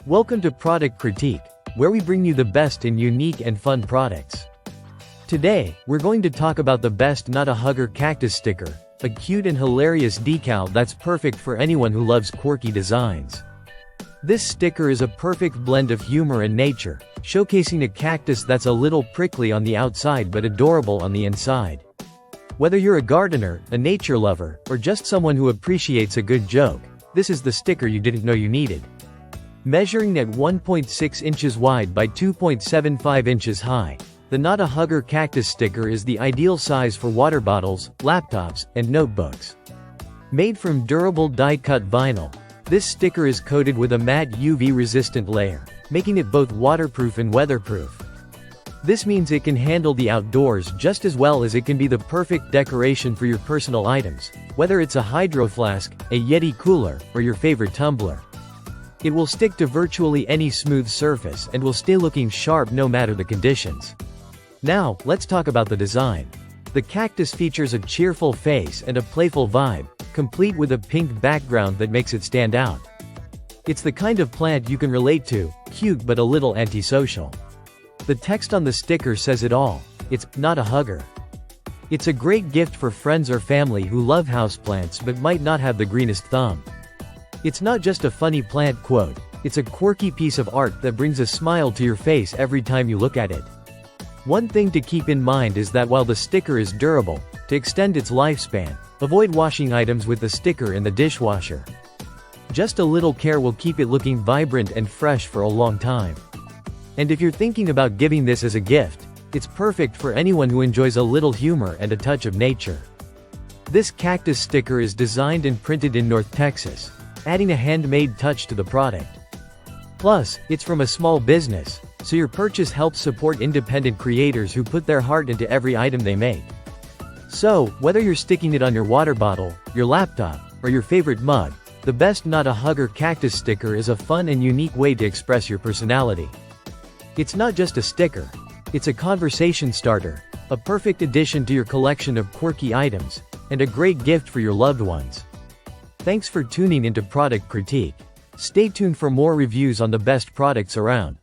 Welcome to Product Critique, where we bring you the best in unique and fun products. Today, we're going to talk about the best Not a Hugger Cactus sticker, a cute and hilarious decal that's perfect for anyone who loves quirky designs. This sticker is a perfect blend of humor and nature, showcasing a cactus that's a little prickly on the outside but adorable on the inside. Whether you're a gardener, a nature lover, or just someone who appreciates a good joke, this is the sticker you didn't know you needed. Measuring at 1.6 inches wide by 2.75 inches high, the Not a Hugger Cactus sticker is the ideal size for water bottles, laptops, and notebooks. Made from durable die-cut vinyl, this sticker is coated with a matte UV-resistant layer, making it both waterproof and weatherproof. This means it can handle the outdoors just as well as it can be the perfect decoration for your personal items, whether it's a hydro flask, a Yeti cooler, or your favorite tumbler. It will stick to virtually any smooth surface and will stay looking sharp no matter the conditions. Now, let's talk about the design. The cactus features a cheerful face and a playful vibe, complete with a pink background that makes it stand out. It's the kind of plant you can relate to, cute but a little antisocial. The text on the sticker says it all: it's not a hugger. It's a great gift for friends or family who love houseplants but might not have the greenest thumb. It's not just a funny plant quote, it's a quirky piece of art that brings a smile to your face every time you look at it. One thing to keep in mind is that while the sticker is durable, to extend its lifespan, avoid washing items with the sticker in the dishwasher. Just a little care will keep it looking vibrant and fresh for a long time. And if you're thinking about giving this as a gift, it's perfect for anyone who enjoys a little humor and a touch of nature. This cactus sticker is designed and printed in North Texas, adding a handmade touch to the product. Plus, it's from a small business, so your purchase helps support independent creators who put their heart into every item they make. So, whether you're sticking it on your water bottle, your laptop, or your favorite mug, the best Not a Hugger Cactus sticker is a fun and unique way to express your personality. It's not just a sticker, it's a conversation starter, a perfect addition to your collection of quirky items, and a great gift for your loved ones. Thanks for tuning into Product Critique. Stay tuned for more reviews on the best products around.